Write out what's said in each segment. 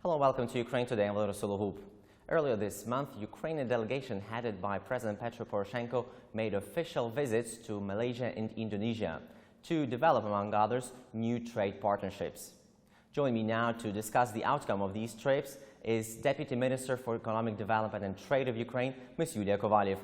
Hello, welcome to Ukraine Today. I'm Volodymyr Solohub. Earlier this month, Ukrainian delegation headed by President Poroshenko made official visits to Malaysia and Indonesia to develop, among others, new trade partnerships. Joining me now to discuss the outcome of these trips is Deputy Minister for Economic Development and Trade of Ukraine, Ms. Yuliya Kovaliv.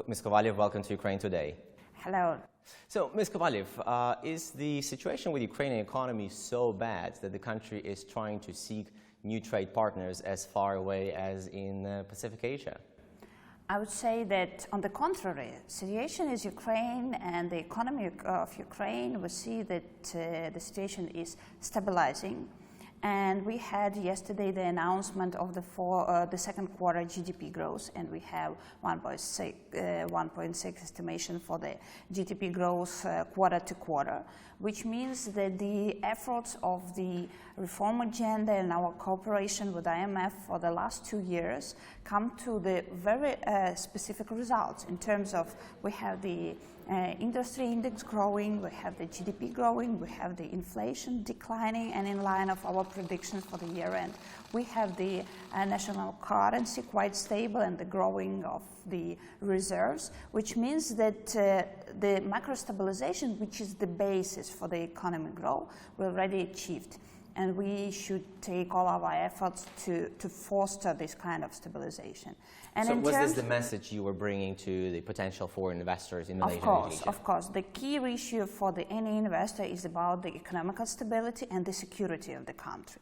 Ms. Kovaliv, welcome to Ukraine Today. Hello. So, Ms. Kovaliv, is the situation with the Ukrainian economy so bad that the country is trying to seek new trade partners as far away as in Pacific Asia? I would say that, on the contrary, situation is Ukraine and the economy of Ukraine, we see that the situation is stabilizing. And we had yesterday the announcement of the second quarter GDP growth, and we have 1.6 estimation for the GDP growth quarter to quarter, which means that the efforts of the reform agenda and our cooperation with IMF for the last 2 years come to the very specific results in terms of we have the industry index growing, we have the GDP growing, we have the inflation declining and in line of our predictions for the year end. We have the national currency quite stable and the growing of the reserves, which means that the macro stabilization, which is the basis for the economic growth, we already achieved. And we should take all our efforts to foster this kind of stabilization. And so was this the message you were bringing to the potential foreign investors in Malaysia and Indonesia? Of course. The key issue for any investor is about the economical stability and the security of the country.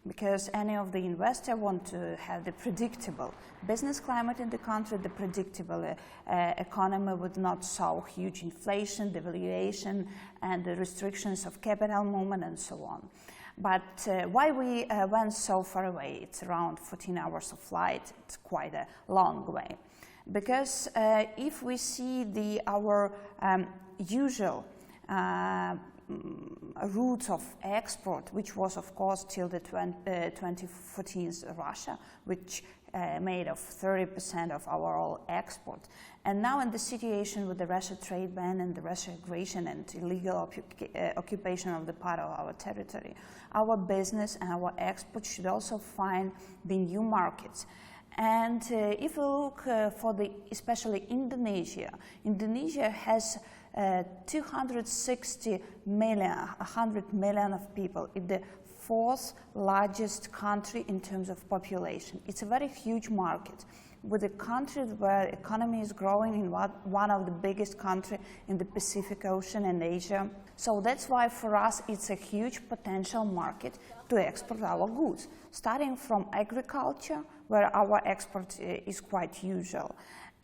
Because any of the investor want to have the predictable business climate in the country, the predictable economy with not so huge inflation, devaluation, and the restrictions of capital movement and so on. But why we went so far away? It's around 14 hours of flight. It's quite a long way. Because if we see our usual routes of export, which was, of course, till the 2014 Russia, which made of 30% of our all export. And now in the situation with the Russia trade ban and the Russia aggression and illegal occupation of the part of our territory, our business and our export should also find the new markets. And if we look for especially Indonesia, Indonesia has 260 million, 100 million of people. It's the fourth largest country in terms of population. It's a very huge market, with a country where economy is growing in one of the biggest countries in the Pacific Ocean and Asia. So that's why for us it's a huge potential market to export our goods, starting from agriculture, where our export is quite usual.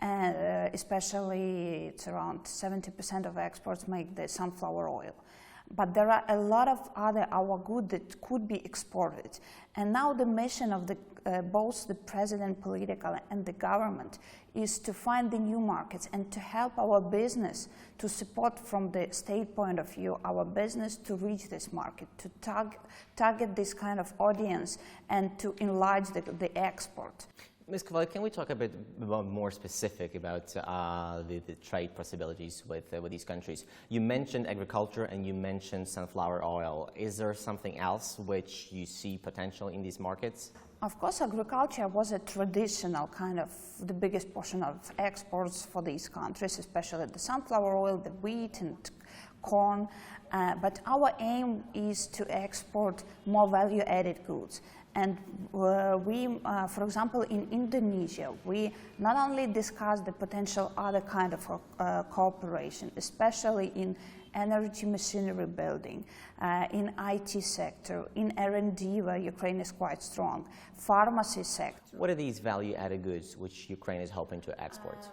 And especially it's around 70% of exports make the sunflower oil. But there are a lot of our goods that could be exported. And now the mission of both the president political and the government is to find the new markets and to help our business, to support from the state point of view our business to reach this market, to target this kind of audience and to enlarge the export. Ms. Kovaliv, can we talk a bit more specific about the trade possibilities with these countries? You mentioned agriculture and you mentioned sunflower oil. Is there something else which you see potential in these markets? Of course, agriculture was a traditional kind of the biggest portion of exports for these countries, especially the sunflower oil, the wheat and corn. But our aim is to export more value-added goods. And for example, in Indonesia, we not only discuss the potential other kind of cooperation, especially in energy machinery building, in IT sector, in R&D, where Ukraine is quite strong, pharmacy sector. What are these value-added goods which Ukraine is hoping to export?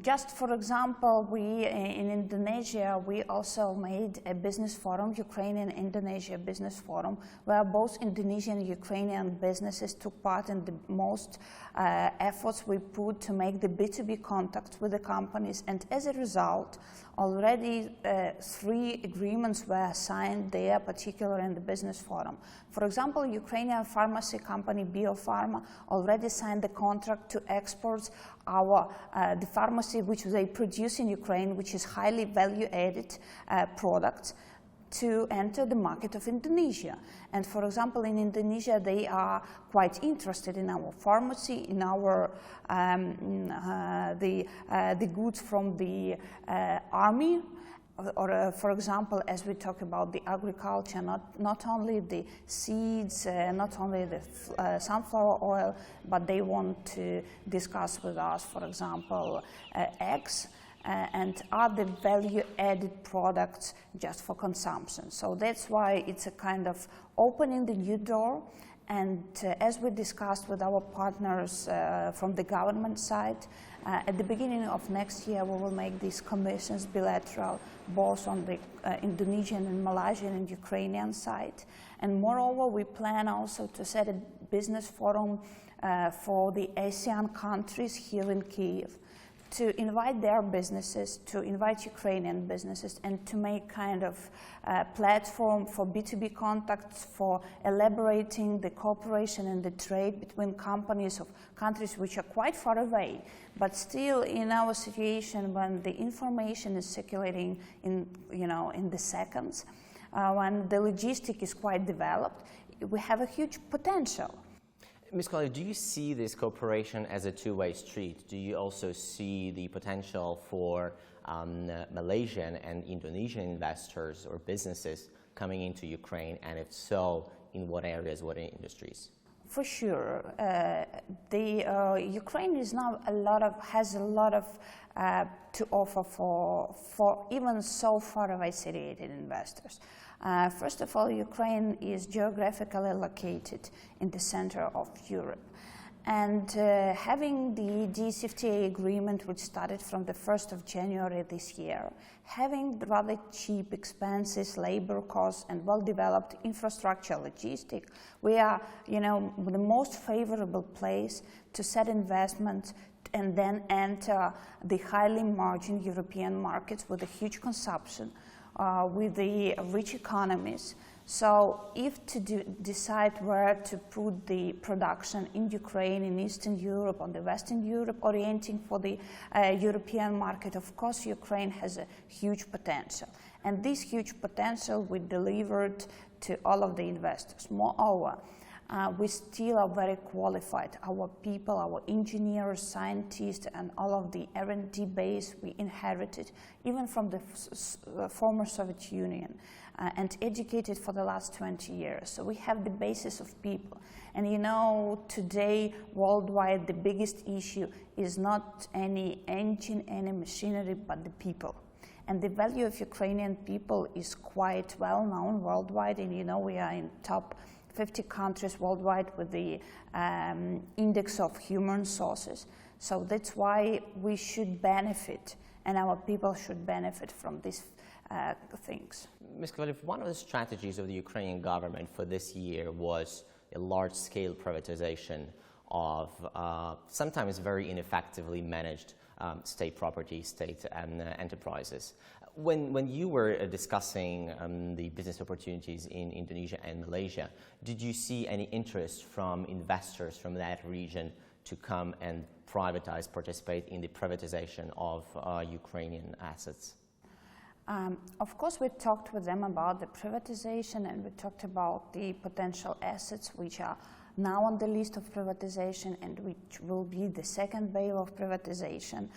Just for example, in Indonesia, we also made a business forum, Ukrainian-Indonesia business forum, where both Indonesian and Ukrainian businesses took part in the most efforts we put to make the B2B contacts with the companies. And as a result, already 3 agreements were signed there, particularly in the business forum. For example, Ukrainian pharmacy company Biopharma already signed the contract to export the pharmacy which they produce in Ukraine, which is highly value-added products, to enter the market of Indonesia. And for example, in Indonesia, they are quite interested in our pharmacy, in our the goods from the army, or for example, as we talk about the agriculture, not only the seeds, not only the sunflower oil, but they want to discuss with us, for example, eggs and other value-added products just for consumption. So that's why it's a kind of opening the new door. And as we discussed with our partners from the government side, at the beginning of next year, we will make these commissions bilateral, both on the Indonesian and Malaysian and Ukrainian side. And moreover, we plan also to set a business forum for the ASEAN countries here in Kyiv, to invite their businesses, to invite Ukrainian businesses, and to make kind of platform for B2B contacts, for elaborating the cooperation and the trade between companies of countries which are quite far away, but still in our situation when the information is circulating in the seconds, when the logistic is quite developed, we have a huge potential. Ms. Kovaliv, do you see this cooperation as a two-way street? Do you also see the potential for Malaysian and Indonesian investors or businesses coming into Ukraine, and if so, in what areas, what industries? For sure, Ukraine is now has a lot of to offer for even so far away situated investors. First of all, Ukraine is geographically located in the center of Europe. And having the DCFTA agreement, which started from the 1st of January this year, having rather cheap expenses, labor costs, and well-developed infrastructure logistic, we are, the most favorable place to set investment and then enter the highly margined European markets with a huge consumption, with the rich economies. So if to decide where to put the production in Ukraine, in Eastern Europe, on the Western Europe, orienting for the European market, of course, Ukraine has a huge potential. And this huge potential we delivered to all of the investors. Moreover, we still are very qualified. Our people, our engineers, scientists, and all of the R&D base we inherited, even from the former Soviet Union, and educated for the last 20 years. So we have the basis of people. And today, worldwide, the biggest issue is not any engine, any machinery, but the people. And the value of Ukrainian people is quite well known worldwide, and we are in top 50 countries worldwide with the index of human sources. So that's why we should benefit, and our people should benefit from these things. Ms. Kovaliv, one of the strategies of the Ukrainian government for this year was a large-scale privatization of sometimes very ineffectively managed state property, state enterprises. When you were discussing the business opportunities in Indonesia and Malaysia, did you see any interest from investors from that region to come and participate in the privatization of Ukrainian assets? Of course, we talked with them about the privatization, and we talked about the potential assets which are now on the list of privatization and which will be the second wave of privatization.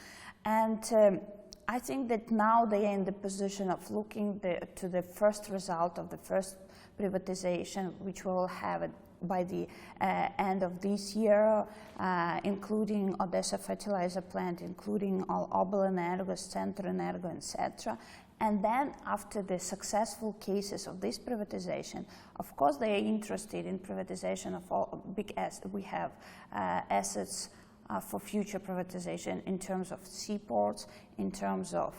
And I think that now they are in the position of looking to the first result of the first privatization, which we will have by the end of this year, including Odessa fertilizer plant, including all Obelenergo, Centrenergo, etc. And then, after the successful cases of this privatization, of course, they are interested in privatization of all big assets. We have assets for future privatization in terms of seaports, in terms of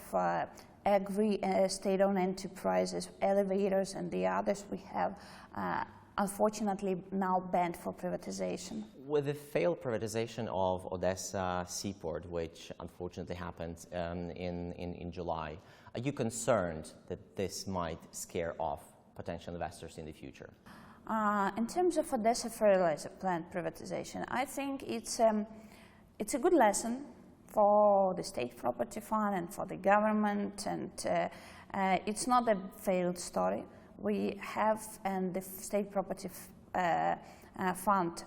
state-owned enterprises, elevators, and the others we have, unfortunately, now banned for privatization. With the failed privatization of Odessa seaport, which unfortunately happened in July, are you concerned that this might scare off potential investors in the future? In terms of Odessa fertilizer plant privatization, I think it's a good lesson for the state property fund and for the government, and it's not a failed story. We have, and the State Property Fund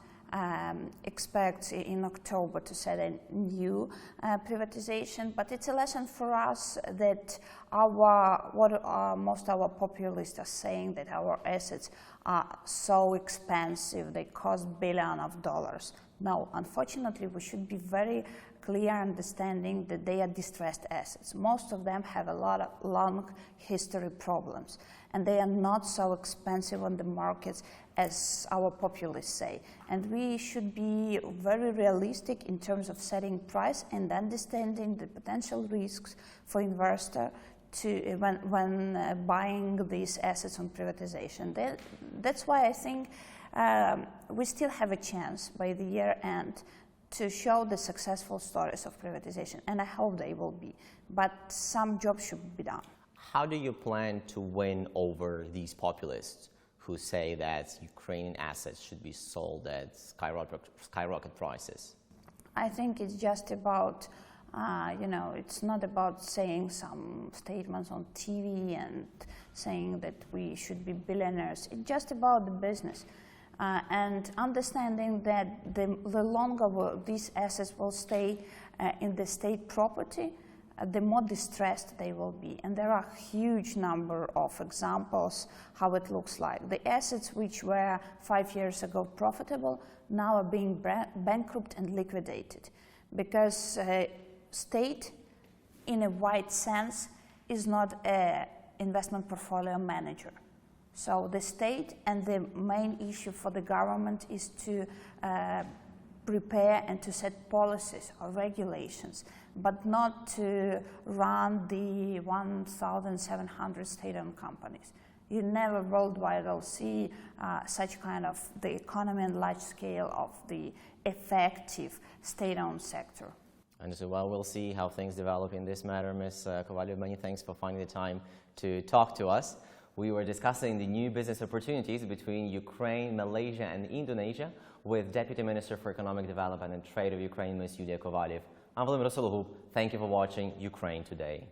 expects in October to set a new privatization, but it's a lesson for us that most our populists are saying, that our assets are so expensive, they cost billions of dollars. No, unfortunately, we should be very clear understanding that they are distressed assets. Most of them have a lot of long history problems, and they are not so expensive on the markets as our populists say. And we should be very realistic in terms of setting price and understanding the potential risks for investor when buying these assets on privatization. That's why I think we still have a chance by the year end to show the successful stories of privatization, and I hope they will be, but some jobs should be done. How do you plan to win over these populists who say that Ukrainian assets should be sold at skyrocket prices? I think it's just about, it's not about saying some statements on TV and saying that we should be billionaires. It's just about the business. And understanding that the longer these assets will stay in the state property, the more distressed they will be. And there are a huge number of examples how it looks like. The assets which were 5 years ago profitable now are being bankrupt and liquidated, because state, in a wide sense, is not an investment portfolio manager. So the state, and the main issue for the government is to prepare and to set policies or regulations, but not to run the 1,700 state-owned companies. You never worldwide will see such kind of the economy and large scale of the effective state-owned sector. And so, well, we'll see how things develop in this matter. Ms. Kovaliv, many thanks for finding the time to talk to us. We were discussing the new business opportunities between Ukraine, Malaysia and Indonesia with Deputy Minister for Economic Development and Trade of Ukraine, Ms. Yuliya Kovaliv. I'm Volodymyr Solohub. Thank you for watching Ukraine Today.